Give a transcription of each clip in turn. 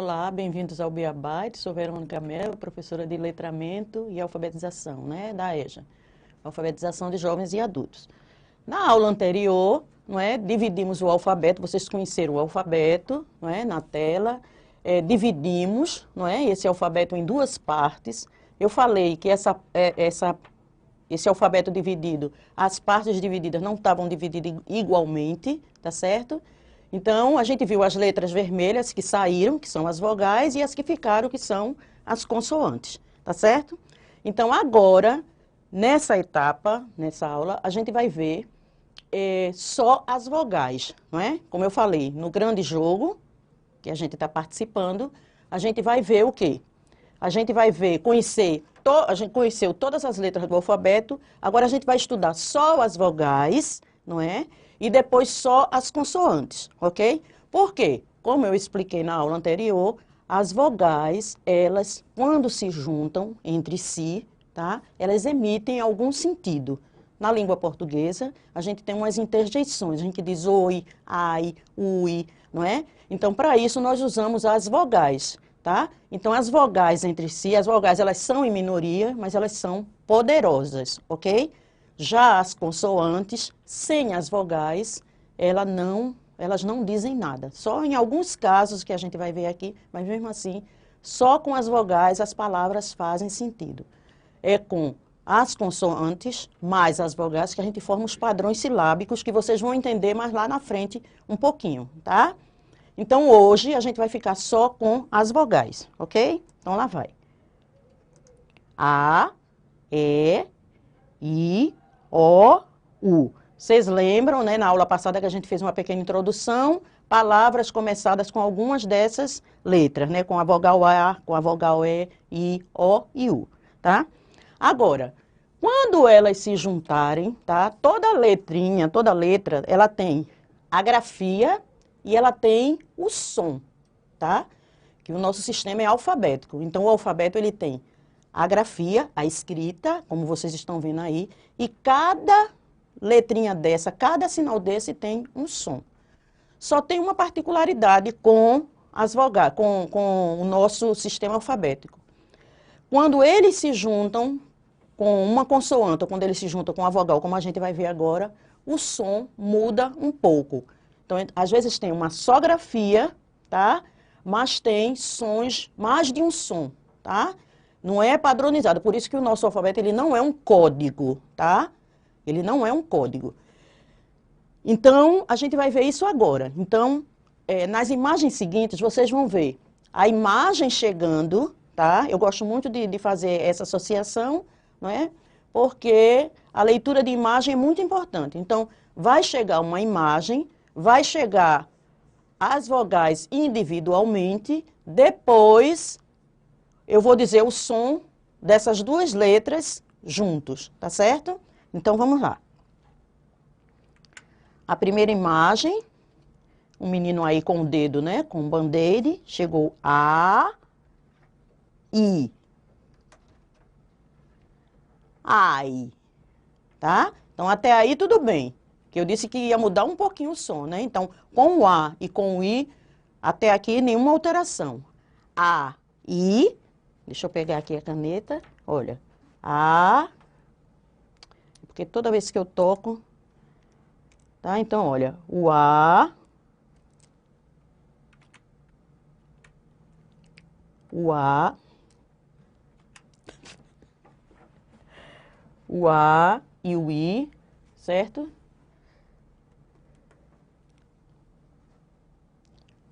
Olá, bem-vindos ao Beabá. Sou Verônica Mello, professora de letramento e alfabetização, da EJA, alfabetização de jovens e adultos. Na aula anterior, dividimos o alfabeto, vocês conheceram o alfabeto, na tela, dividimos, esse alfabeto em duas partes. Eu falei que esse alfabeto dividido, as partes divididas não estavam divididas igualmente, tá certo? Então, a gente viu as letras vermelhas que saíram, que são as vogais, e as que ficaram, que são as consoantes, tá certo? Então, agora, nessa etapa, nessa aula, a gente vai ver só as vogais, não é? Como eu falei, no grande jogo, que a gente está participando, a gente vai ver o quê? A gente vai ver, a gente conheceu todas as letras do alfabeto, agora a gente vai estudar só as vogais, não é? E depois só as consoantes, ok? Por quê? Como eu expliquei na aula anterior, as vogais, elas, quando se juntam entre si, tá? Elas emitem algum sentido. Na língua portuguesa, a gente tem umas interjeições, a gente diz oi, ai, ui, não é? Então, para isso, nós usamos as vogais, tá? Então, as vogais entre si, as vogais, elas são em minoria, mas elas são poderosas, ok? Já as consoantes, sem as vogais, elas não dizem nada. Só em alguns casos que a gente vai ver aqui, mas mesmo assim, só com as vogais as palavras fazem sentido. É com as consoantes mais as vogais que a gente forma os padrões silábicos, que vocês vão entender mais lá na frente um pouquinho, tá? Então, hoje, a gente vai ficar só com as vogais, ok? Então, lá vai. A, E, I, O, U. Vocês lembram, na aula passada que a gente fez uma pequena introdução, palavras começadas com algumas dessas letras, com a vogal A, com a vogal E, I, O e U, tá? Agora, quando elas se juntarem, tá? Toda letrinha, toda letra, ela tem a grafia e ela tem o som, tá? Que o nosso sistema é alfabético. Então, o alfabeto, ele tem a grafia, a escrita, como vocês estão vendo aí, e cada letrinha dessa, cada sinal desse tem um som. Só tem uma particularidade com as vogais, com o nosso sistema alfabético. Quando eles se juntam com uma consoante, ou quando eles se juntam com a vogal, como a gente vai ver agora, o som muda um pouco. Então, às vezes tem uma só grafia, tá? Mas tem sons, mais de um som, tá? Não é padronizado, por isso que o nosso alfabeto, ele não é um código, tá? Ele não é um código. Então, a gente vai ver isso agora. Então, nas imagens seguintes, vocês vão ver a imagem chegando, tá? Eu gosto muito de fazer essa associação, não é? Porque a leitura de imagem é muito importante. Então, vai chegar uma imagem, vai chegar as vogais individualmente, depois eu vou dizer o som dessas duas letras juntos, tá certo? Então, vamos lá. A primeira imagem, um menino aí com o dedo, com o band-aid, chegou A, I. Ai, tá? Então, até aí tudo bem, que eu disse que ia mudar um pouquinho o som, Então, com o A e com o I, até aqui nenhuma alteração. A, I, deixa eu pegar aqui a caneta, olha. A, porque toda vez que eu toco, tá? Então, olha, o A, o A, o A e o I, certo?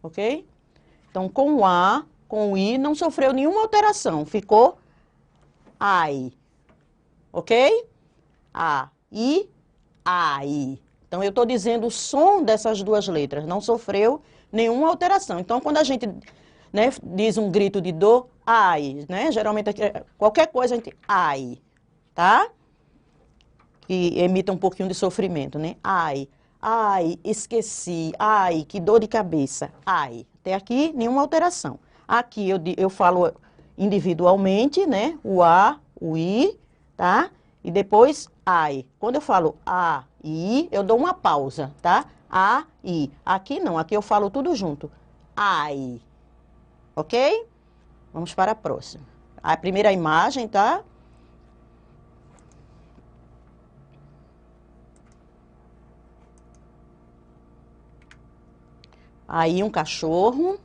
Ok? Então, com o A, com o I, não sofreu nenhuma alteração. Ficou ai. Ok? A, I, ai. Então, eu estou dizendo o som dessas duas letras. Não sofreu nenhuma alteração. Então, quando a gente diz um grito de dor, ai, Geralmente, qualquer coisa, a gente, ai, tá? Que emita um pouquinho de sofrimento, Ai, ai, esqueci, ai, que dor de cabeça, ai. Até aqui, nenhuma alteração. Aqui eu falo individualmente, o A, o I, tá? E depois, ai. Quando eu falo A, I, eu dou uma pausa, tá? A, I. Aqui não, aqui eu falo tudo junto. Ai. ok? Vamos para a próxima. A primeira imagem, tá? Aí um cachorro.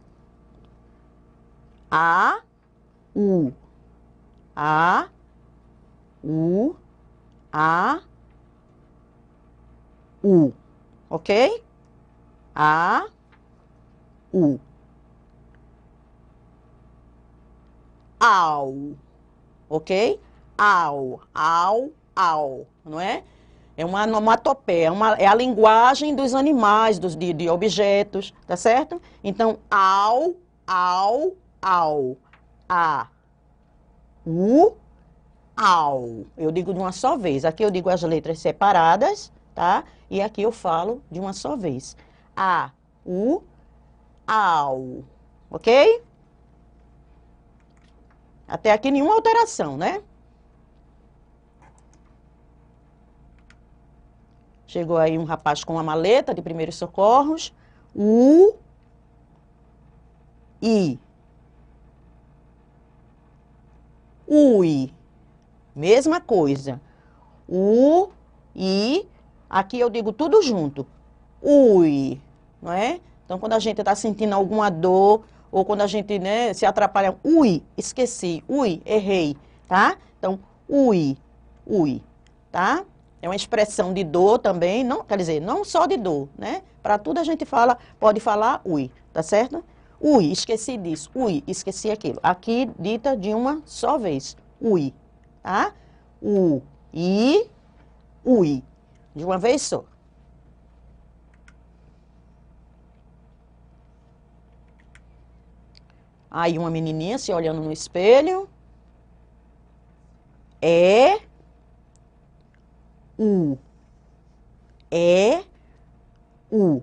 A, U. A, U, A, U. Ok? A, U. Au. Ok? Au, au, au. Não é? É uma onomatopeia, é a linguagem dos animais, de objetos, tá certo? Então, au, au, au. A, U, au. Eu digo de uma só vez. Aqui eu digo as letras separadas, tá? E aqui eu falo de uma só vez. A, U, au. Ok? Até aqui nenhuma alteração, né? Chegou aí um rapaz com uma maleta de primeiros socorros. U, I. Ui. Mesma coisa. U, I. Aqui eu digo tudo junto. Ui. Não é? Então, quando a gente está sentindo alguma dor, ou quando a gente, né, se atrapalha, ui, esqueci, ui, errei, tá? Então, ui, ui, tá? É uma expressão de dor também, não, quer dizer, não só de dor, né? Para tudo a gente fala, pode falar ui, tá certo? Ui, esqueci disso, ui, esqueci aquilo. Aqui dita de uma só vez, ui, tá? U, I, ui, de uma vez só. Aí uma menininha se olhando no espelho. É, U. É, U.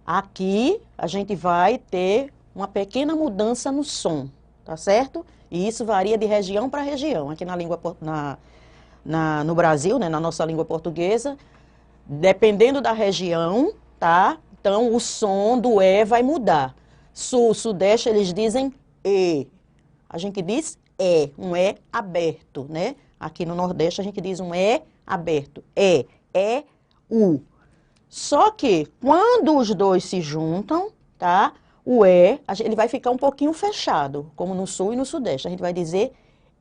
Aqui a gente vai ter uma pequena mudança no som, tá certo? E isso varia de região para região. Aqui na língua, no Brasil, né, na nossa língua portuguesa, dependendo da região, tá? Então o som do E vai mudar. Sul, Sudeste, eles dizem E. A gente diz um E aberto, né? Aqui no Nordeste a gente diz um E aberto. U. Só que quando os dois se juntam, tá? O E, ele vai ficar um pouquinho fechado, como no Sul e no Sudeste. A gente vai dizer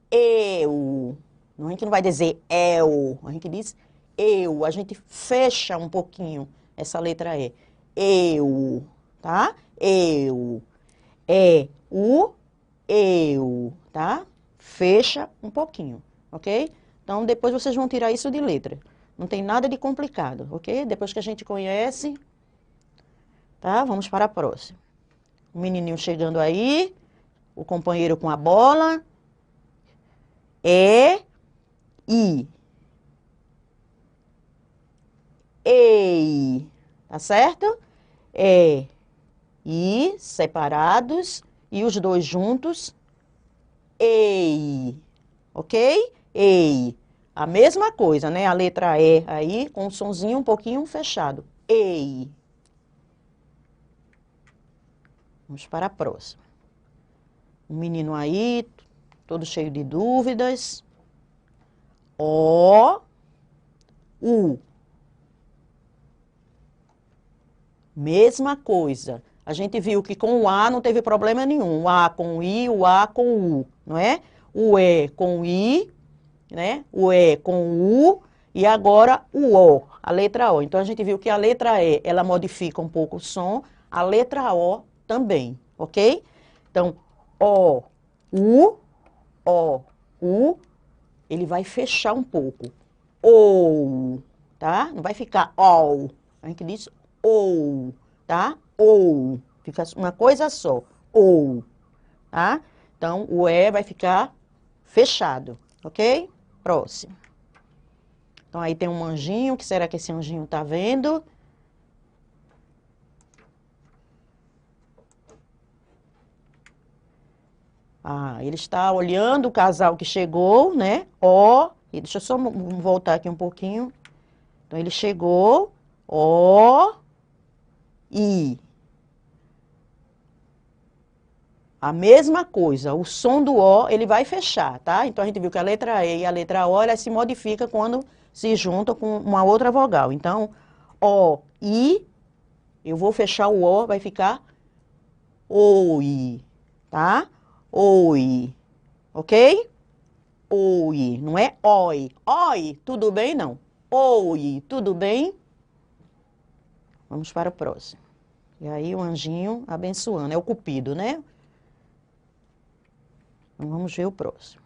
eu. A gente não vai dizer eu, a gente diz eu. A gente fecha um pouquinho essa letra E. Eu, tá? Eu. Eu, tá? Fecha um pouquinho, ok? Então, depois vocês vão tirar isso de letra. Não tem nada de complicado, ok? Depois que a gente conhece, tá? Vamos para a próxima. O menininho chegando aí, o companheiro com a bola. I. Ei, tá certo? I, separados, e os dois juntos. Ei, ok? Ei. A mesma coisa, né? A letra E aí, com o sonzinho um pouquinho fechado. Ei. Vamos para a próxima. Um menino aí, todo cheio de dúvidas. O, U. Mesma coisa. A gente viu que com o A não teve problema nenhum. O A com o I, o A com o U, não é? O E com o I, né? O E com o U e agora o O, a letra O. Então, a gente viu que a letra E, ela modifica um pouco o som, a letra O também, ok? Então, O, U, ele vai fechar um pouco. Ou, tá? Não vai ficar OU. A gente diz OU, tá? OU. Fica uma coisa só. OU, tá? Então, o E vai ficar fechado, ok? Próximo. Então, aí tem um anjinho. O que será que esse anjinho tá vendo? Ah, ele está olhando o casal que chegou, né? Ó, e deixa eu só voltar aqui um pouquinho. Então, ele chegou, ó, I. A mesma coisa, o som do O, ele vai fechar, tá? Então, a gente viu que a letra E e a letra O, elas se modificam quando se juntam com uma outra vogal. Então, O, I, eu vou fechar o O, vai ficar OI, tá? OI, ok? OI, não é OI. OI, tudo bem? Não. OI, tudo bem? Vamos para o próximo. E aí, o anjinho abençoando, é o cupido, né? Então, vamos ver o próximo.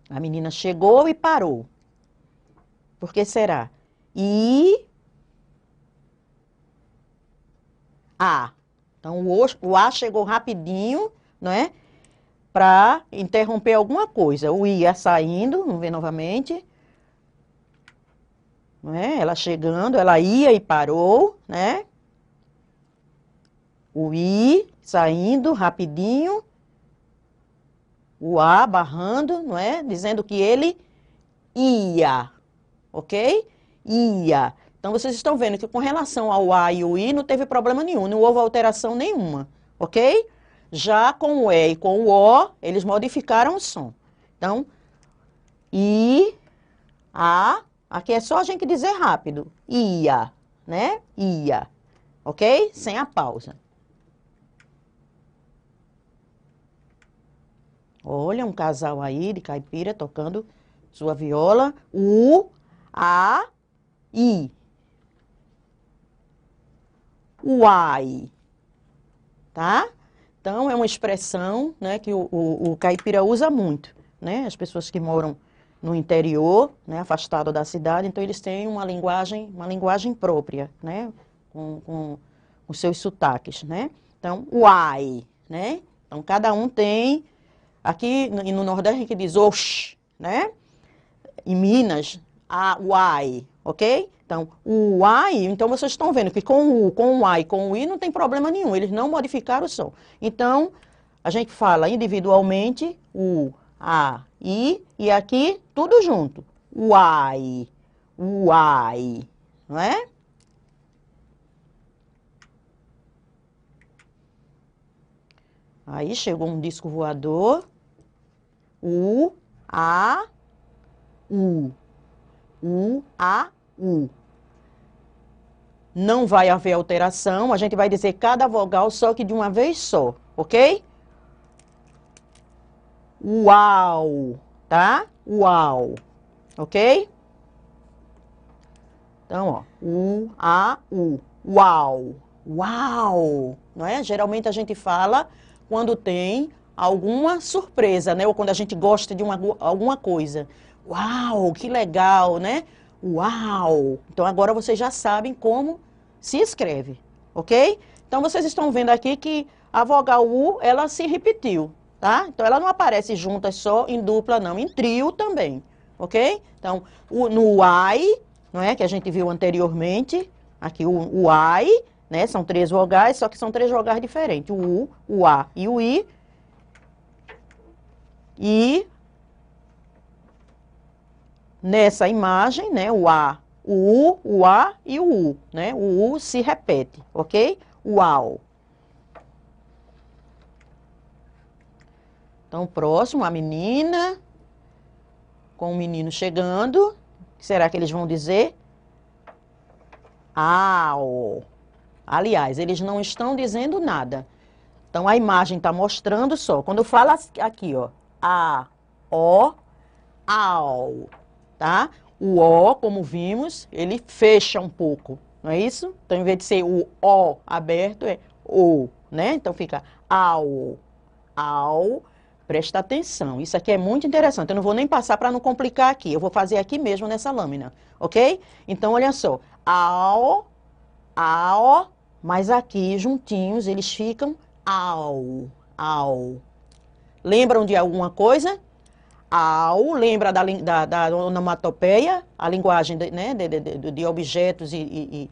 A menina chegou e parou. Por que será? I, A. Então, o A chegou rapidinho, né? Para interromper alguma coisa. O I ia saindo, vamos ver novamente. Né? Ela chegando, ela ia e parou, né? O I saindo rapidinho. O A barrando, não é? Dizendo que ele ia, ok? Ia. Então, vocês estão vendo que com relação ao A e o I não teve problema nenhum, não houve alteração nenhuma, ok? Já com o E e com o O, eles modificaram o som. Então, I, A, aqui é só a gente dizer rápido. Ia, né? Ia, ok? Sem a pausa. Olha, um casal aí de caipira tocando sua viola. U, A, I. Uai. Tá? Então, é uma expressão, né, que o caipira usa muito, né? As pessoas que moram no interior, né, afastado da cidade, então eles têm uma linguagem própria, né? Com os seus sotaques, né? Então, uai, né? Então, cada um tem. Aqui no Nordeste a gente diz ox, né? Em Minas, a uai, ok? Então, o uai, então vocês estão vendo que com o uai e com o i não tem problema nenhum, eles não modificaram o som. Então, a gente fala individualmente o, a, i, e aqui tudo junto. Uai, uai, não é? Aí chegou um disco voador. U, A, U. U, A, U. Não vai haver alteração, a gente vai dizer cada vogal só que de uma vez só, ok? Uau, tá? Uau, ok? Então, ó, U, A, U. Uau, uau, não é? Geralmente a gente fala quando tem alguma surpresa, né? Ou quando a gente gosta de alguma coisa. Uau, que legal, né? Uau! Então agora vocês já sabem como se escreve, ok? Então vocês estão vendo aqui que a vogal U, ela se repetiu, tá? Então ela não aparece junta só em dupla, não, em trio também, ok? Então, no ai, não é? Que a gente viu anteriormente, aqui o ai, né? São 3 vogais, só que são 3 vogais diferentes, o U, o A e o I. E nessa imagem, né, o A, o U, o A e o U, né? O U se repete, ok? Uau. Então, próximo, a menina, com o menino chegando. O que será que eles vão dizer? Au. Aliás, eles não estão dizendo nada. Então, a imagem está mostrando só. Quando fala aqui, ó, A, O, au, tá? O O, como vimos, ele fecha um pouco, não é isso? Então, em vez de ser o O aberto, é O, né? Então, fica au, au. Presta atenção, isso aqui é muito interessante. Eu não vou nem passar para não complicar aqui. Eu vou fazer aqui mesmo nessa lâmina, ok? Então, olha só. Ao, ao, mas aqui juntinhos eles ficam au, au. Lembram de alguma coisa? Au, lembra da onomatopeia, a linguagem né, de objetos e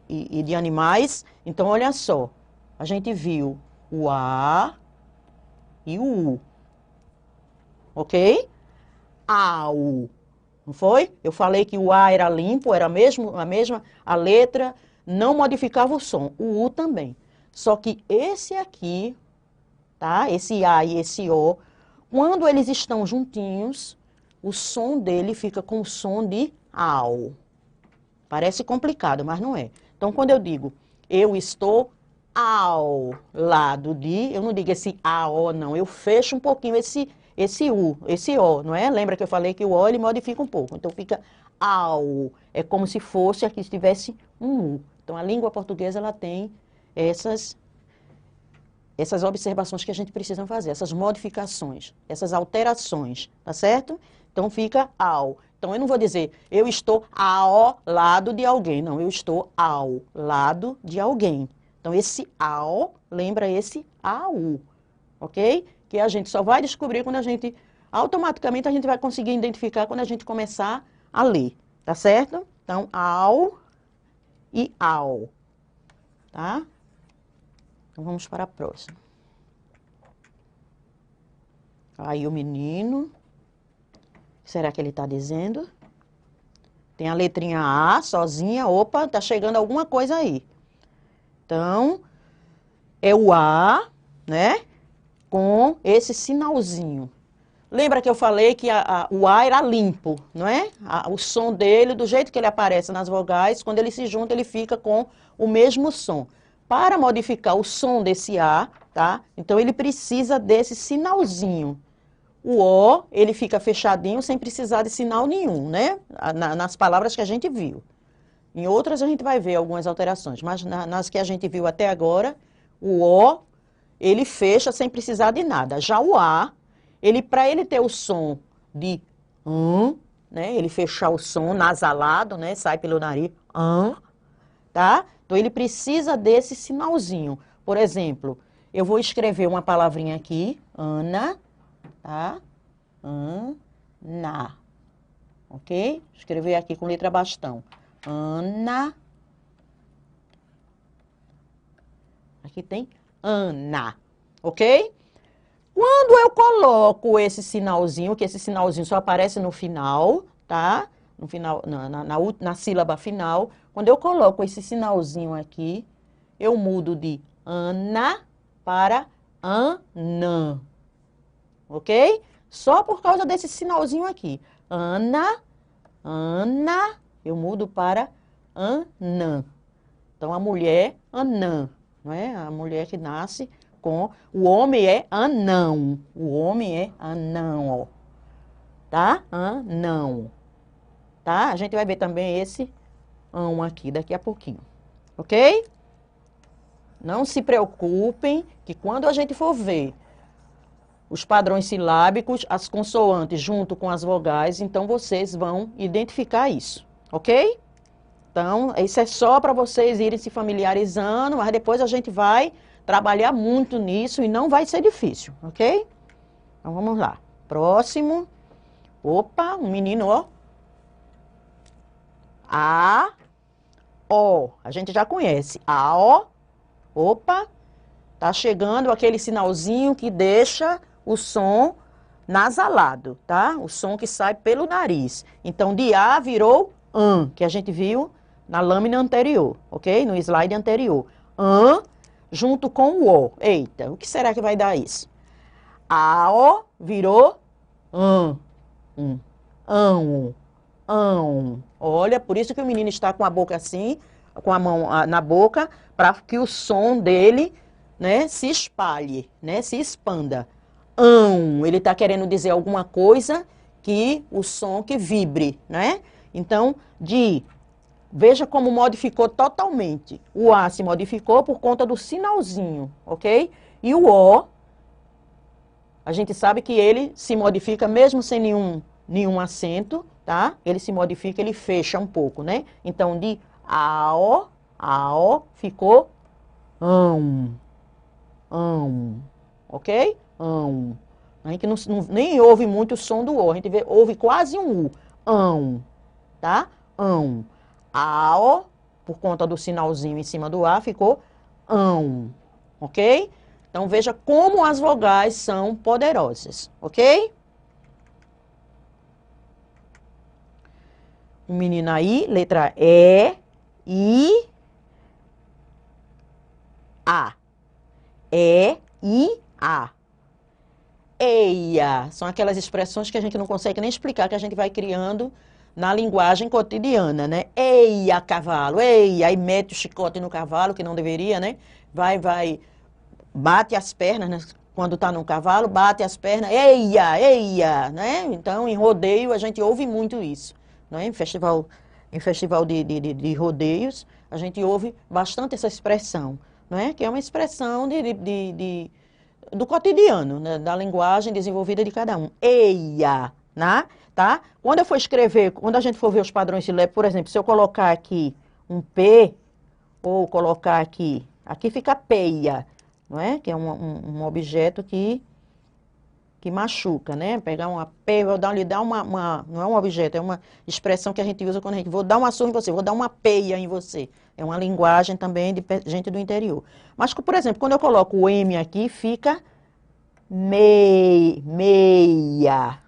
de animais. Então, olha só. A gente viu o A e o U. Ok? Au. Não foi? Eu falei que o A era limpo, era a mesma, a letra, não modificava o som. O U também. Só que esse aqui, tá? Esse A e esse O, quando eles estão juntinhos, o som dele fica com o som de ao. Parece complicado, mas não é. Então, quando eu digo, eu estou ao lado de, eu não digo esse AO, não. Eu fecho um pouquinho esse U, esse O, não é? Lembra que eu falei que o O, ele modifica um pouco. Então, fica ao. É como se fosse, aqui estivesse um U. Então, a língua portuguesa, ela tem essas observações que a gente precisa fazer, essas modificações, essas alterações, tá certo? Então, fica ao. Então, eu não vou dizer, eu estou ao lado de alguém. Não, eu estou ao lado de alguém. Então, esse ao lembra esse au, ok? Que a gente só vai descobrir quando automaticamente a gente vai conseguir identificar quando a gente começar a ler, tá certo? Então, ao e ao, tá? Então, vamos para a próxima. Aí, o menino. Será que ele está dizendo? Tem a letrinha A sozinha. Opa, tá chegando alguma coisa aí. Então, é o A, né? Com esse sinalzinho. Lembra que eu falei que o A era limpo, não é? O som dele, do jeito que ele aparece nas vogais, quando ele se junta, ele fica com o mesmo som. Para modificar o som desse A, tá? Então, ele precisa desse sinalzinho. O O, ele fica fechadinho sem precisar de sinal nenhum, né? Nas palavras que a gente viu. Em outras a gente vai ver algumas alterações, mas nas que a gente viu até agora, o O, ele fecha sem precisar de nada. Já o A, para ele ter o som de né? Ele fechar o som nasalado, né? Sai pelo nariz, tá? Então ele precisa desse sinalzinho. Por exemplo, eu vou escrever uma palavrinha aqui, Ana, tá? Ana. Ok? Escrever aqui com letra bastão. Ana. Aqui tem Ana. Ok? Quando eu coloco esse sinalzinho, que esse sinalzinho só aparece no final, tá? No final, na sílaba final. Quando eu coloco esse sinalzinho aqui, eu mudo de Ana para Anã. Ok? Só por causa desse sinalzinho aqui. Ana, eu mudo para Anã. Então, a mulher, Anã, não é? A mulher que nasce com... O homem é anão. O homem é anão, ó. Tá? Anão. Tá? A gente vai ver também esse aqui daqui a pouquinho. Ok? Não se preocupem que quando a gente for ver os padrões silábicos, as consoantes junto com as vogais, então vocês vão identificar isso, ok? Então, isso é só para vocês irem se familiarizando, mas depois a gente vai trabalhar muito nisso e não vai ser difícil, ok? Então, vamos lá. Próximo. Opa, um menino, ó. A, O. A gente já conhece. A, O. Opa. Tá chegando aquele sinalzinho que deixa o som nasalado, tá? O som que sai pelo nariz. Então, de A virou que a gente viu na lâmina anterior, ok? No slide anterior. Junto com o O. Eita, o que será que vai dar isso? A, O virou Olha, por isso que o menino está com a boca assim, com a mão na boca, para que o som dele, né, se espalhe, né, se expanda. Ele está querendo dizer alguma coisa que o som que vibre, né? Então, veja como modificou totalmente. O A se modificou por conta do sinalzinho, ok? E o O, a gente sabe que ele se modifica mesmo sem nenhum acento, tá? Ele se modifica, ele fecha um pouco, né? Então, de A-O ficou ok? A gente nem ouve muito o som do O, a gente ouve quase um U. Tá? A-O, por conta do sinalzinho em cima do A, ficou ok? Então, veja como as vogais são poderosas, ok? O menino aí, letra E, I, A. E, I, A. Eia, são aquelas expressões que a gente não consegue nem explicar, que a gente vai criando na linguagem cotidiana, né? Eia, cavalo, eia, aí mete o chicote no cavalo, que não deveria, né? Vai, bate as pernas, né? Quando está no cavalo, bate as pernas, eia, eia, né? Então, em rodeio, a gente ouve muito isso, né? Em festival de rodeios, a gente ouve bastante essa expressão, né? Que é uma expressão do cotidiano, né? Da linguagem desenvolvida de cada um. Eia, né? Tá? Quando eu for escrever, quando a gente for ver os padrões silábicos, por exemplo, se eu colocar aqui um P, ou colocar aqui fica peia, não é? Que é um objeto que machuca, né? Pegar uma peia, lhe dar não é um objeto, é uma expressão que a gente usa quando a gente, vou dar uma surra em você, vou dar uma peia em você. É uma linguagem também de gente do interior. Mas, por exemplo, quando eu coloco o M aqui, fica meia,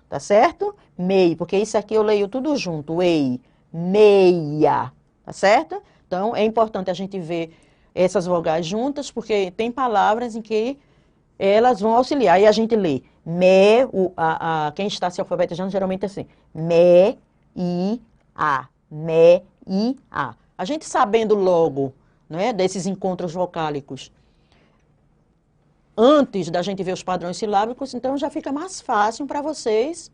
tá certo? Mei, porque isso aqui eu leio tudo junto, ei, meia, tá certo? Então, é importante a gente ver essas vogais juntas, porque tem palavras em que elas vão auxiliar. E a gente lê quem está se alfabetizando geralmente é assim, me, i, a. A gente sabendo logo, né, desses encontros vocálicos, antes da gente ver os padrões silábicos, então já fica mais fácil para vocês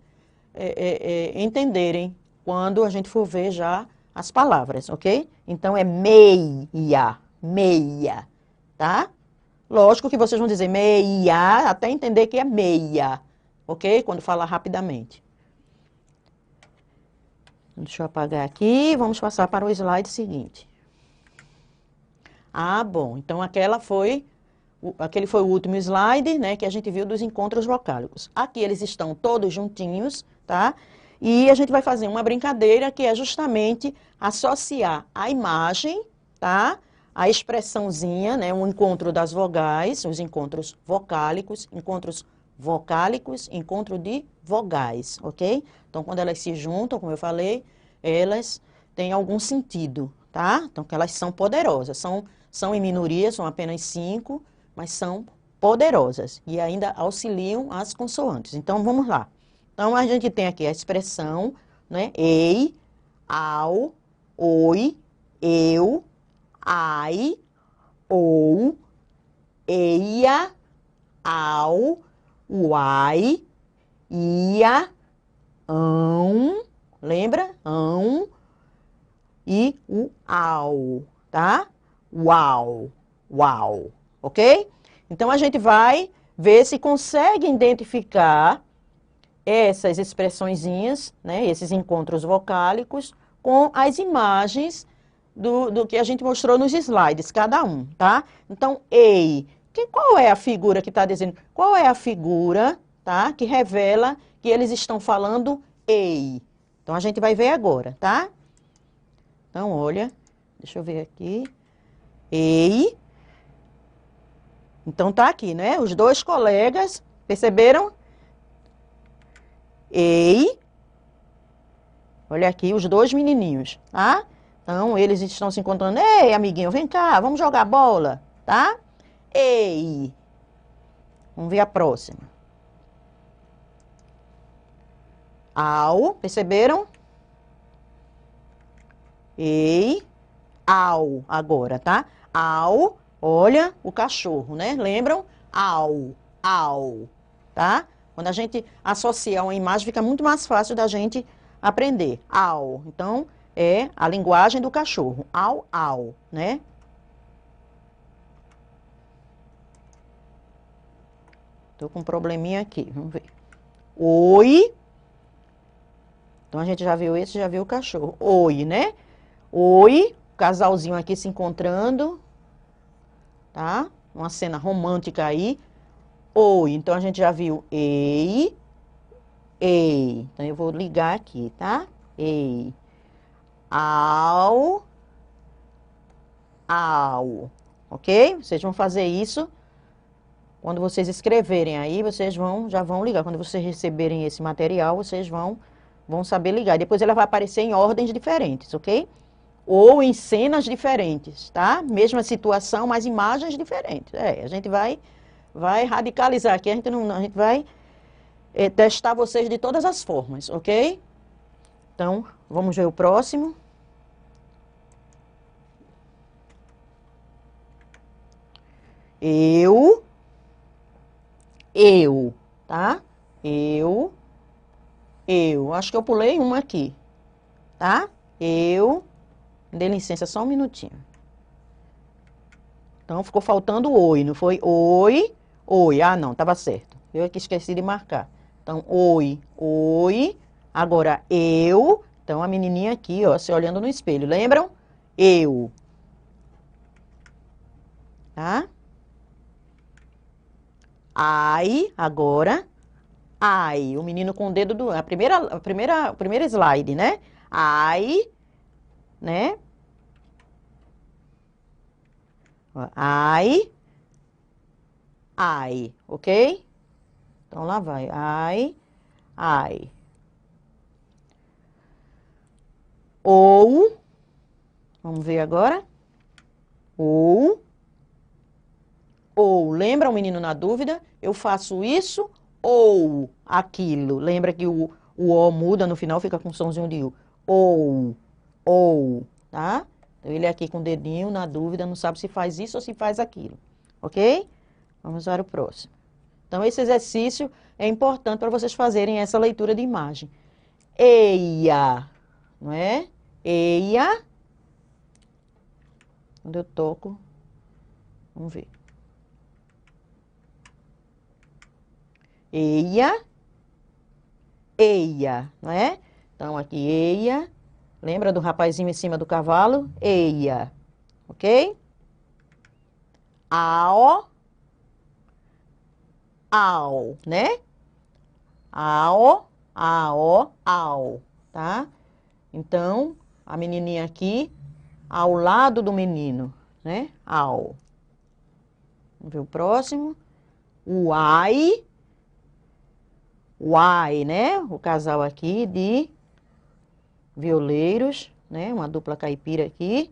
entenderem quando a gente for ver já as palavras, ok? Então é meia, tá? Lógico que vocês vão dizer meia, até entender que é meia, ok? Quando falar rapidamente. Deixa eu apagar aqui, vamos passar para o slide seguinte. Ah, bom, então aquele foi o último slide, né, que a gente viu dos encontros vocálicos. Aqui eles estão todos juntinhos, tá? E a gente vai fazer uma brincadeira que é justamente associar a imagem, tá? A expressãozinha, né, um encontro das vogais, os encontros vocálicos, encontro de vogais, ok? Então, quando elas se juntam, como eu falei, elas têm algum sentido, tá? Então, que elas são poderosas, são em minoria, são apenas 5, mas são poderosas e ainda auxiliam as consoantes. Então, vamos lá. Então, a gente tem aqui a expressão, né? Ei, au, oi, eu, ai, ou, eia, au, uai, ia, lembra? E o au, tá? Uau, ok? Então, a gente vai ver se consegue identificar essas expressõezinhas, né, esses encontros vocálicos, com as imagens do que a gente mostrou nos slides, cada um, tá? Então, ei, qual é a figura que está dizendo? Qual é a figura, tá, que revela que eles estão falando ei? Então, a gente vai ver agora, tá? Então, olha, deixa eu ver aqui. Ei. Então, tá aqui, né? Os dois colegas, perceberam? Ei. Olha aqui, os dois menininhos, tá? Então, eles estão se encontrando. Ei, amiguinho, vem cá, vamos jogar bola, tá? Ei. Vamos ver a próxima. Au, perceberam? Ei, au, agora, tá? Au, olha o cachorro, né? Lembram? Au, tá? Quando a gente associa uma imagem, fica muito mais fácil da gente aprender. Au, então, é a linguagem do cachorro. Au, né? Tô com um probleminha aqui, vamos ver. Oi. Então, a gente já viu esse, já viu o cachorro. Oi, né? Oi, casalzinho aqui se encontrando, tá? Uma cena romântica aí. Oi, então a gente já viu ei. Então eu vou ligar aqui, tá? Ei. Au. Ok? Vocês vão fazer isso. Quando vocês escreverem aí, vocês já vão ligar. Quando vocês receberem esse material, vocês vão saber ligar. Depois ela vai aparecer em ordens diferentes, ok? Ou em cenas diferentes, tá? Mesma situação, mas imagens diferentes. A gente vai vai radicalizar aqui, a gente vai testar vocês de todas as formas, ok? Então, vamos ver o próximo. Eu, tá? Eu. Acho que eu pulei uma aqui, tá? Dê licença só um minutinho. Então, ficou faltando oi, não foi? Oi, oi. Ah, não, tava certo. Eu aqui esqueci de marcar. Então, oi, oi. Agora, eu. Então, a menininha aqui, ó, se olhando no espelho. Lembram? Eu. Tá? Ai, agora. Ai. O menino com o dedo do... A primeira slide, né? Ai, né? Ai. Ai, ok? Então, lá vai. Ai, ai. Ou, vamos ver agora. Ou, lembra o menino na dúvida? Eu faço isso ou aquilo. Lembra que o O muda no final, fica com um somzinho de U. Ou, tá? Então, ele aqui com o dedinho na dúvida, não sabe se faz isso ou se faz aquilo. Ok? Vamos para o próximo. Então, esse exercício é importante para vocês fazerem essa leitura de imagem. Eia, não é? Eia. Quando eu toco, vamos ver. Eia, não é? Então, aqui, eia. Lembra do rapazinho em cima do cavalo? Eia, ok? Ao, né? Ao, tá? Então, a menininha aqui, ao lado do menino, né? Ao. Vamos ver o próximo. Uai, né? O casal aqui de violeiros, né? Uma dupla caipira aqui,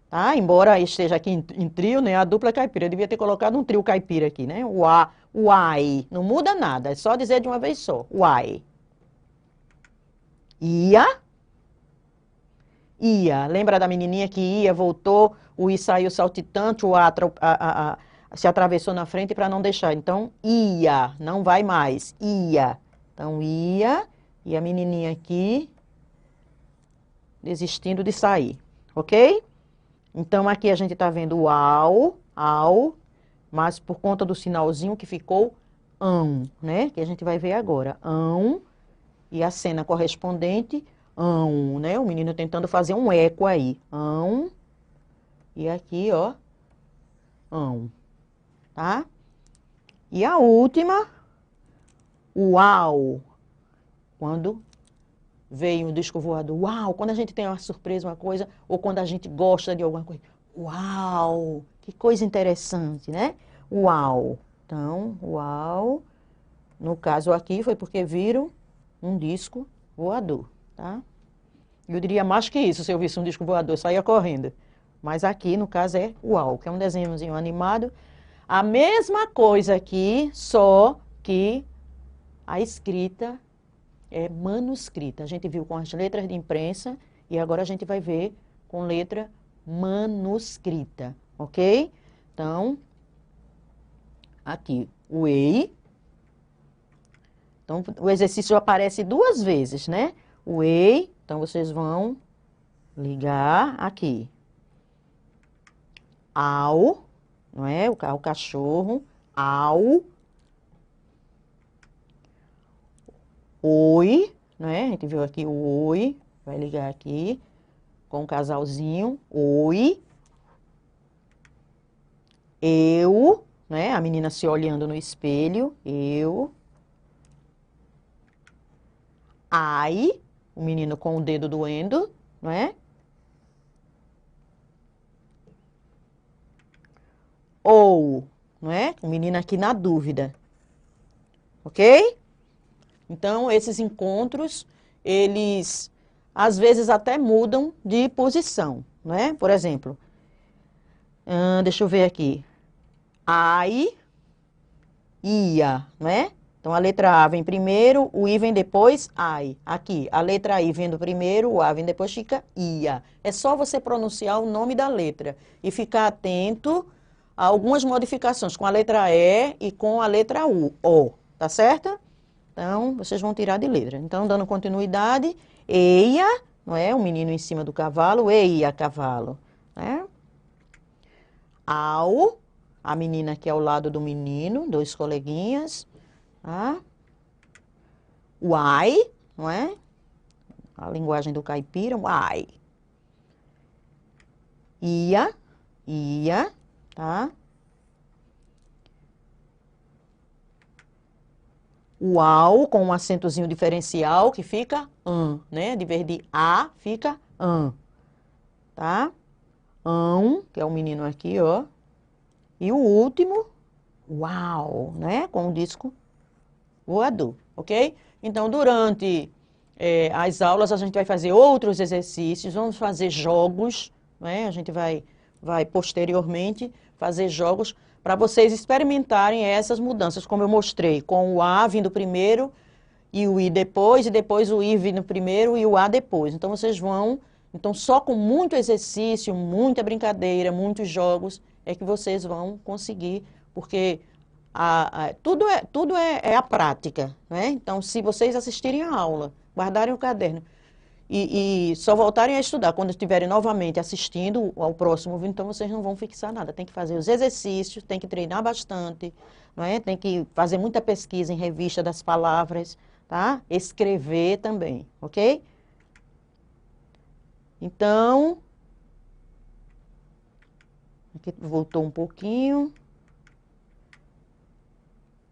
tá? Embora esteja aqui em trio, né? A dupla caipira. Eu devia ter colocado um trio caipira aqui, né? Uai. Não muda nada, é só dizer de uma vez só. Uai. Ia. Lembra da menininha que ia, voltou, o I saiu saltitante, o se atravessou na frente para não deixar. Então, ia, não vai mais. Ia. Então, ia, e a menininha aqui desistindo de sair, ok? Então, aqui a gente está vendo o ao, mas por conta do sinalzinho que ficou né? Que a gente vai ver agora. E a cena correspondente, né? O menino tentando fazer um eco aí. E aqui, ó, tá? E a última, uau, quando veio um disco voador. Uau, quando a gente tem uma surpresa, uma coisa, ou quando a gente gosta de alguma coisa. Uau, que coisa interessante, né? Uau. Então, uau. No caso aqui foi porque viram um disco voador, tá? Eu diria mais que isso, se eu visse um disco voador, eu saía correndo. Mas aqui, no caso, é uau, que é um desenhozinho animado. A mesma coisa aqui, só que a escrita é manuscrita. A gente viu com as letras de imprensa e agora a gente vai ver com letra manuscrita, ok? Então, aqui, o EI. Então, o exercício aparece duas vezes, né? O EI, então vocês vão ligar aqui. Ao, não é? O cachorro, ao. Oi, né? A gente viu aqui o oi, vai ligar aqui com o casalzinho. Oi. Eu, né? A menina se olhando no espelho. Eu. Ai, o menino com o dedo doendo, não é? Ou, não é? O menino aqui na dúvida. Ok? Então, esses encontros, eles às vezes até mudam de posição, não é? Por exemplo, deixa eu ver aqui. Ai, ia, não é? Então, a letra A vem primeiro, o I vem depois, ai. Aqui, a letra I vem do primeiro, o A vem depois, fica ia. É só você pronunciar o nome da letra e ficar atento a algumas modificações com a letra E e com a letra U, O, tá certo? Então, vocês vão tirar de letra. Então, dando continuidade, eia, não é? O menino em cima do cavalo, eia, cavalo, né? Ao, a menina aqui ao lado do menino, dois coleguinhas, tá? Uai, não é? A linguagem do caipira, uai. Ia, ia, tá? Uau, com um acentozinho diferencial, que fica né? De vez de A, fica tá? Que é o menino aqui, ó. E o último, uau, né? Com o disco voador, ok? Então, durante as aulas, a gente vai fazer outros exercícios, vamos fazer jogos, né? A gente vai posteriormente fazer jogos para vocês experimentarem essas mudanças, como eu mostrei, com o A vindo primeiro e o I depois, e depois o I vindo primeiro e o A depois. Então, vocês vão... Então, só com muito exercício, muita brincadeira, muitos jogos, é que vocês vão conseguir, porque tudo é a prática, né? Então, se vocês assistirem a aula, guardarem o caderno e só voltarem a estudar quando estiverem novamente assistindo ao próximo vídeo, então vocês não vão fixar nada. Tem que fazer os exercícios, tem que treinar bastante, não é? Tem que fazer muita pesquisa em revista das palavras, tá? Escrever também, ok? Então, aqui voltou um pouquinho.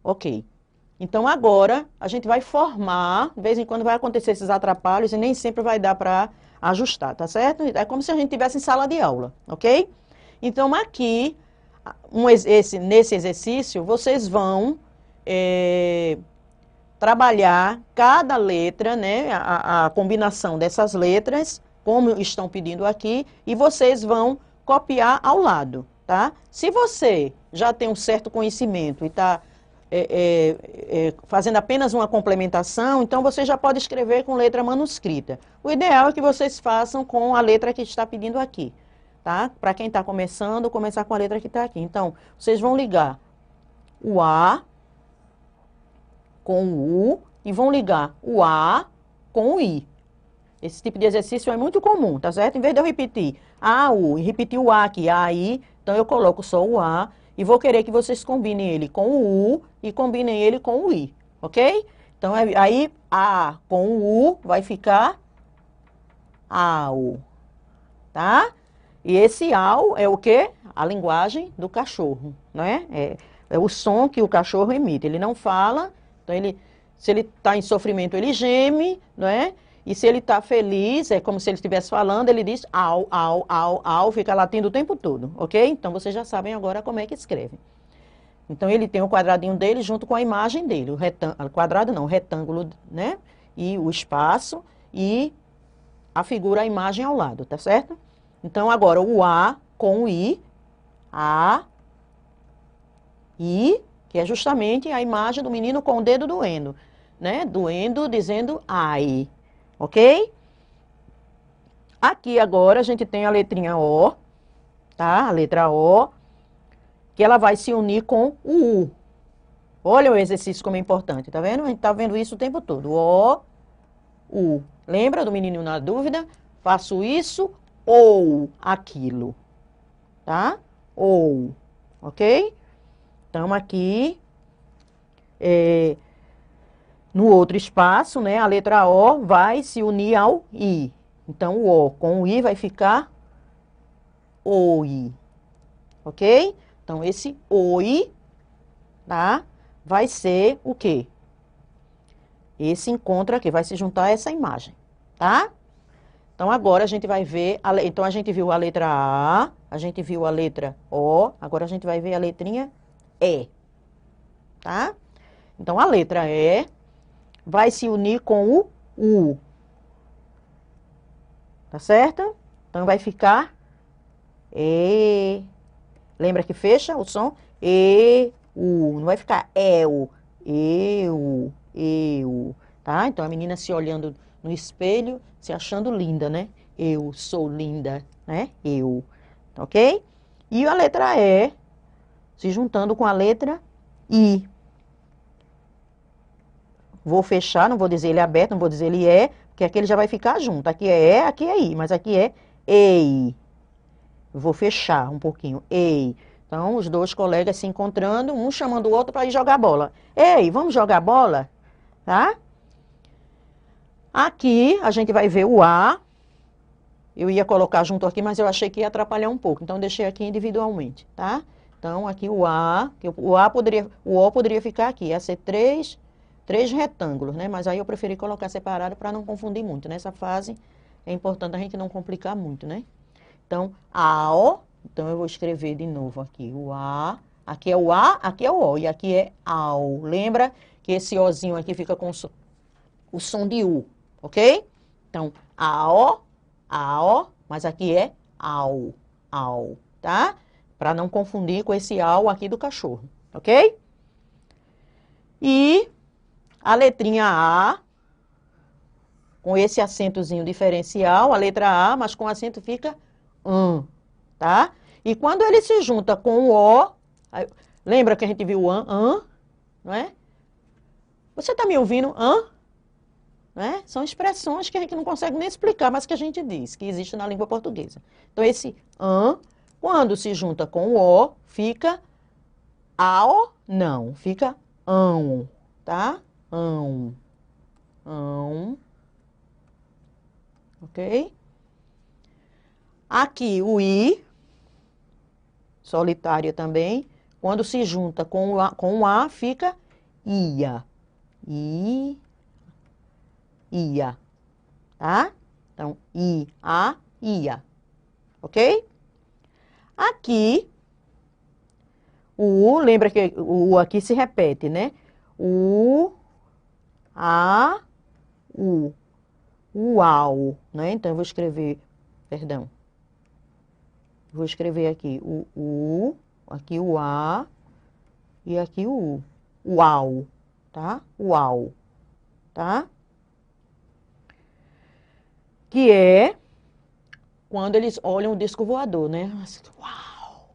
Ok. Então, agora, a gente vai formar, de vez em quando vai acontecer esses atrapalhos e nem sempre vai dar para ajustar, tá certo? É como se a gente estivesse em sala de aula, ok? Então, aqui, nesse exercício, vocês vão trabalhar cada letra, né? A combinação dessas letras, como estão pedindo aqui, e vocês vão copiar ao lado, tá? Se você já tem um certo conhecimento e está fazendo apenas uma complementação, então você já pode escrever com letra manuscrita. O ideal é que vocês façam com a letra que está pedindo aqui, tá? Para quem está começando, começar com a letra que está aqui. Então, vocês vão ligar o A com o U e vão ligar o A com o I. Esse tipo de exercício é muito comum, tá certo? Em vez de eu repetir A, U, e repetir o A aqui, A, I, então eu coloco só o A e vou querer que vocês combinem ele com o U e combinem ele com o I, ok? Então, aí A com o U vai ficar AU, tá? E esse AU é o quê? A linguagem do cachorro, né? É o som que o cachorro emite. Ele não fala, então se ele está em sofrimento, ele geme, não é? E se ele está feliz, é como se ele estivesse falando, ele diz au, au, au, au, fica latindo o tempo todo, ok? Então, vocês já sabem agora como é que escreve. Então, ele tem o quadradinho dele junto com a imagem dele, quadrado não, o retângulo, né? E o espaço e a figura, a imagem ao lado, tá certo? Então, agora, o A com o I, A, I, que é justamente a imagem do menino com o dedo doendo, né? Doendo, dizendo ai. Ok? Aqui agora a gente tem a letrinha O, tá? A letra O, que ela vai se unir com o U. Olha o exercício como é importante, tá vendo? A gente tá vendo isso o tempo todo. O, U. Lembra do menino na dúvida? Faço isso ou aquilo, tá? Ou, ok? Então aqui, no outro espaço, né, a letra O vai se unir ao I. Então, o O com o I vai ficar OI. Ok? Então, esse OI, tá? Vai ser o quê? Esse encontro aqui, vai se juntar a essa imagem, tá? Então, agora a gente vai ver... Então, a gente viu a letra A, a gente viu a letra O, agora a gente vai ver a letrinha E, tá? Então, a letra E vai se unir com o U. Tá certo? Então, vai ficar E. Lembra que fecha o som? E, não vai ficar eu, tá? Então a menina se olhando no espelho, se achando linda, né? Eu sou linda, né? Eu, ok? E a letra E se juntando com a letra I. Vou fechar, não vou dizer ele é aberto, não vou dizer ele é, porque aqui ele já vai ficar junto. Aqui é E, aqui é I, mas aqui é EI. Vou fechar um pouquinho, EI. Então, os dois colegas se encontrando, um chamando o outro para ir jogar bola. Ei, vamos jogar bola? Tá? Aqui, a gente vai ver o A. Eu ia colocar junto aqui, mas eu achei que ia atrapalhar um pouco. Então, deixei aqui individualmente, tá? Então, aqui o A, o O poderia ficar aqui. Ia ser três retângulos, né? Mas aí eu preferi colocar separado para não confundir muito. Nessa fase, é importante a gente não complicar muito, né? Então, AO. Então, eu vou escrever de novo aqui o A. Aqui é o A, aqui é o O. E aqui é AO. Lembra que esse Ozinho aqui fica com o som de U, ok? Então, AO, AO, mas aqui é AU, AU, tá? Para não confundir com esse AU aqui do cachorro, ok? E a letrinha A, com esse acentozinho diferencial, a letra A, mas com acento fica tá? E quando ele se junta com o O, lembra que a gente viu o não é? Você tá me ouvindo? Né? São expressões que a gente não consegue nem explicar, mas que a gente diz, que existe na língua portuguesa. Então, esse quando se junta com o O, fica ao, não, fica ão, tá? Ão, ok? Aqui, o I, solitário também, quando se junta com o A, fica ia, ia, tá? Então, ia, ok? Aqui, o U, lembra que o U aqui se repete, né? U, uau, né? Então, eu vou escrever, perdão. Vou escrever aqui o U, aqui o A e aqui o U. Uau, tá? Uau, tá? Que é quando eles olham o disco voador, né? Uau!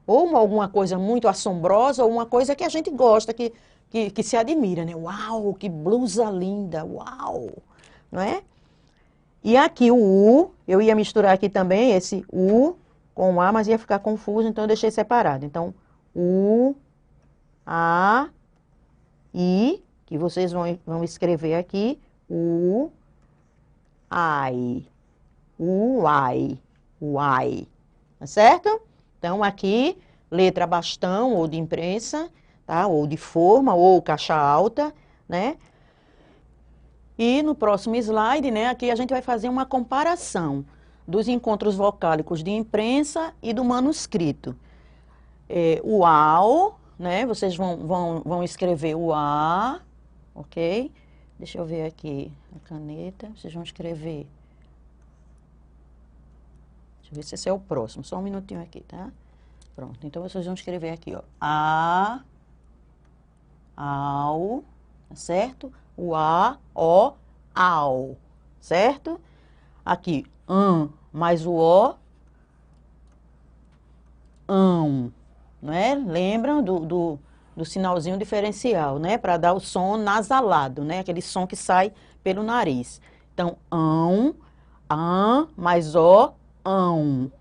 Ou alguma coisa muito assombrosa, ou uma coisa que a gente gosta, que se admira, né? Uau, que blusa linda, uau! Não é? E aqui o U, eu ia misturar aqui também esse U com o A, mas ia ficar confuso, então eu deixei separado. Então, U, A, I, que vocês vão escrever aqui, U, ai, uai, uai, tá certo? Então, aqui, letra bastão ou de imprensa, tá? Ou de forma, ou caixa alta, né? E no próximo slide, né, aqui a gente vai fazer uma comparação dos encontros vocálicos de imprensa e do manuscrito. O AU, né, vocês vão escrever o A, ok? Deixa eu ver aqui a caneta, vocês vão escrever. Deixa eu ver se esse é o próximo, só um minutinho aqui, tá? Pronto, então vocês vão escrever aqui, ó, A, AU, tá certo? O A, O, AU, certo? Aqui, mais o O, não é? Lembram do sinalzinho diferencial, né? Para dar o som nasalado, né? Aquele som que sai pelo nariz. Então, mais O,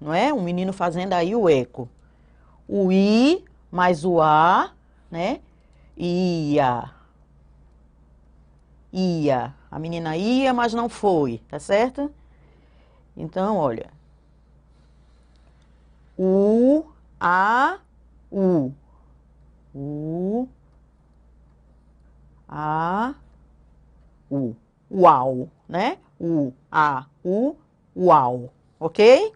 não é? O menino fazendo aí o eco. O I, mais o A, né? Ia. Ia. A menina ia, mas não foi, tá certo? Então, olha. U, A, U. U, A, U. Uau, né? U, A, U, uau. Ok?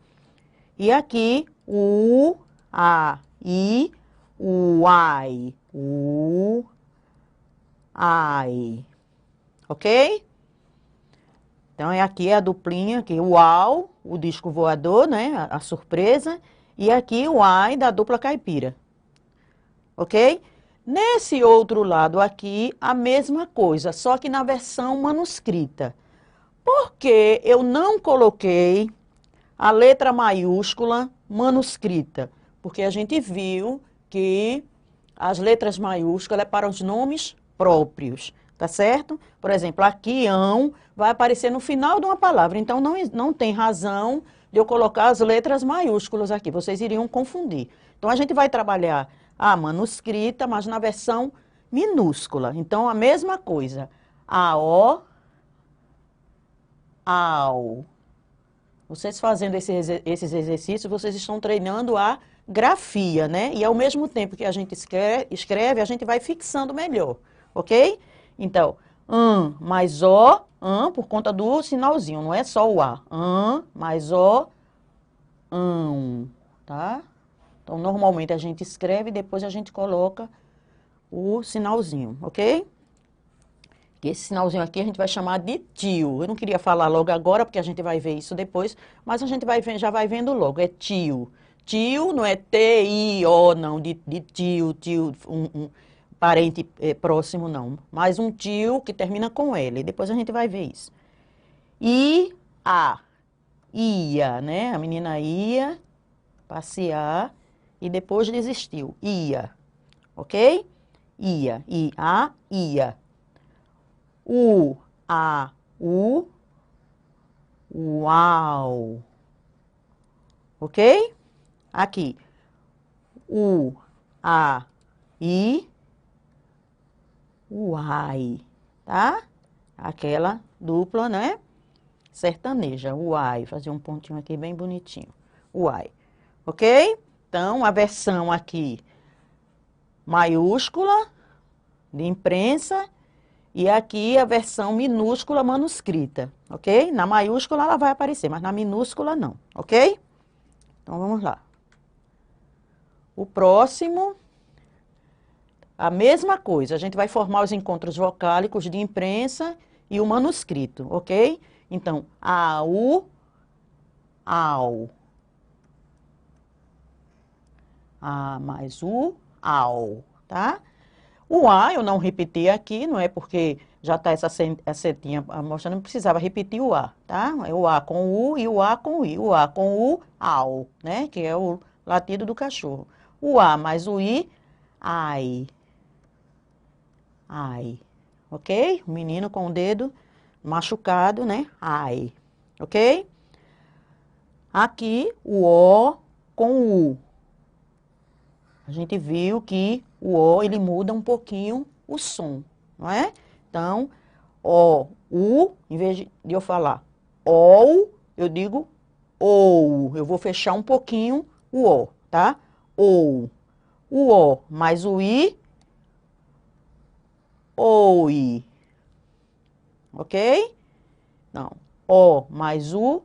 E aqui, U, A, I, uai. U, ai. Ok? Então, aqui a duplinha, aqui o uau, o disco voador, né? A surpresa. E aqui o ai da dupla caipira. ok? Nesse outro lado aqui, a mesma coisa, só que na versão manuscrita. Por que eu não coloquei a letra maiúscula manuscrita? Porque a gente viu que as letras maiúsculas é para os nomes próprios, tá certo? Por exemplo, aqui, ão, vai aparecer no final de uma palavra, então não tem razão de eu colocar as letras maiúsculas aqui, vocês iriam confundir. Então, a gente vai trabalhar a manuscrita, mas na versão minúscula. Então, a mesma coisa, AO, AU. Vocês fazendo esses exercícios, vocês estão treinando a grafia, né? E ao mesmo tempo que a gente escreve, a gente vai fixando melhor, ok? Então, mais O, por conta do sinalzinho, não é só o A. Mais O, tá? Então, normalmente a gente escreve e depois a gente coloca o sinalzinho, ok? Esse sinalzinho aqui a gente vai chamar de tio. Eu não queria falar logo agora, porque a gente vai ver isso depois, mas a gente já vai vendo logo, é tio. Tio não é T-I-O, não, de tio, um parente próximo, não. Mas um tio que termina com L, depois a gente vai ver isso. Ia, né? A menina ia passear e depois desistiu, ia, ok? Ia, ia. Uau. Ok? Aqui. Uai. Tá? Aquela dupla, né? Sertaneja. Uai. Fazer um pontinho aqui bem bonitinho. Uai. Ok? Então, a versão aqui maiúscula de imprensa. E aqui a versão minúscula manuscrita, ok? Na maiúscula ela vai aparecer, mas na minúscula não, ok? Então vamos lá. O próximo, a mesma coisa, a gente vai formar os encontros vocálicos de imprensa e o manuscrito, ok? Então, au, au. Mais o, au, tá? O A eu não repeti aqui, não é porque já está essa setinha mostrando, não precisava repetir o A, tá? É o A com o U e o A com o I. O A com o U, au, né? Que é o latido do cachorro. O A mais o I, ai. Ai. Ok? O menino com o dedo machucado, né? Ai. Ok? Aqui, o O com o U. A gente viu que o O, ele muda um pouquinho o som, não é? Então, O, U, em vez de eu falar OU, eu digo OU. Eu vou fechar um pouquinho o O, tá? OU. O O mais o I, OI. Ok? Não. O mais o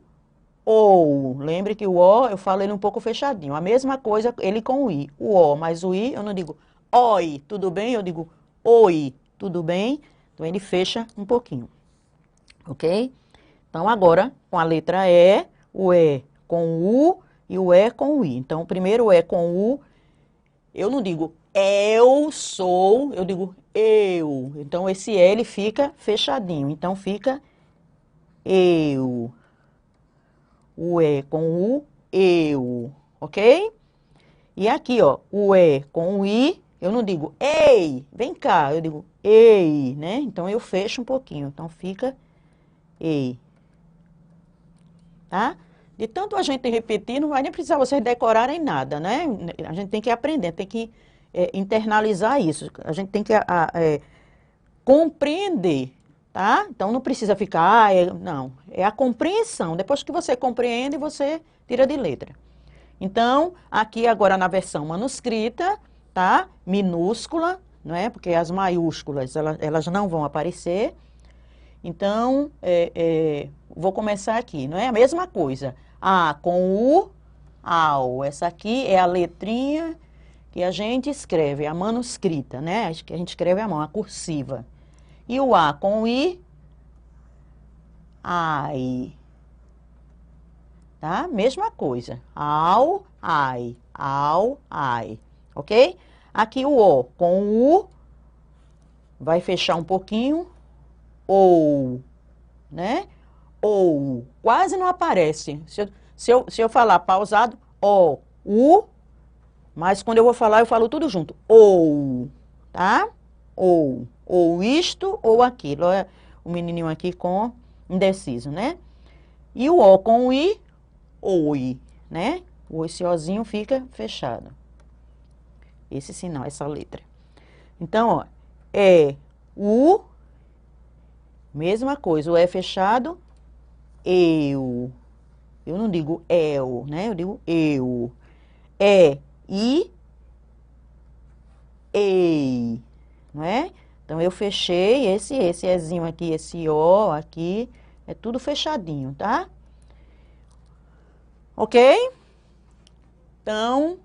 ou. Lembre que o O, eu falo ele um pouco fechadinho. A mesma coisa ele com o I. O O mais o I, eu não digo oi, tudo bem? Eu digo oi, tudo bem? Então, ele fecha um pouquinho. Ok? Então, agora, com a letra E, o E com o U e o E com o I. Então, primeiro o E com o U, eu não digo eu sou, eu digo eu. Então, esse E, ele fica fechadinho. Então, fica eu. O E com o eu, ok? E aqui, ó, o E com o I, eu não digo ei, vem cá, eu digo ei, né? Então, eu fecho um pouquinho, então fica ei, tá? De tanto a gente repetir, não vai nem precisar vocês decorarem nada, né? A gente tem que aprender, tem que internalizar isso, a gente tem que compreender, tá? Então, não precisa ficar, não, é a compreensão. Depois que você compreende, você tira de letra. Então, aqui agora na versão manuscrita, tá? Minúscula, não é? Porque as maiúsculas, elas não vão aparecer. Então, vou começar aqui, não é? A mesma coisa. A com U, AU. Essa aqui é a letrinha que a gente escreve, a manuscrita, né? Que a gente escreve à mão, a cursiva. E o A com o I, ai. Tá? Mesma coisa. Au, ai. Ok? Aqui o O com o U, vai fechar um pouquinho, ou, né? Ou, quase não aparece. Se eu falar pausado, O, U, mas quando eu vou falar, eu falo tudo junto. Ou, tá? Ou isto, ou aquilo. Olha o menininho aqui com indeciso, né? E o O com o I, oi, né? Esse Ozinho fica fechado. Esse sinal, essa letra. Então, ó, U, mesma coisa, o E fechado, eu. Eu não digo eu, né? Eu digo eu. I, ei, não é? Então, eu fechei esse Ezinho aqui, esse O aqui, é tudo fechadinho, tá? Ok? Então,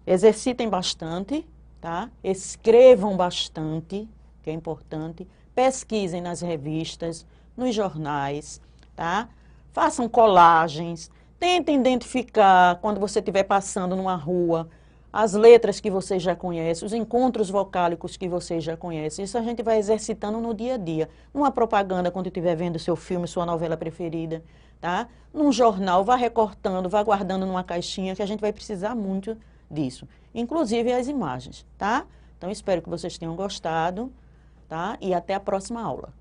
exercitem bastante, tá? Escrevam bastante, que é importante. Pesquisem nas revistas, nos jornais, tá? Façam colagens. Tentem identificar, quando você estiver passando numa rua, as letras que você já conhece, os encontros vocálicos que você já conhece. Isso a gente vai exercitando no dia a dia. Numa propaganda, quando estiver vendo seu filme, sua novela preferida, tá? Num jornal, vá recortando, vá guardando numa caixinha, que a gente vai precisar muito disso. Inclusive as imagens, tá? Então, espero que vocês tenham gostado, tá? E até a próxima aula.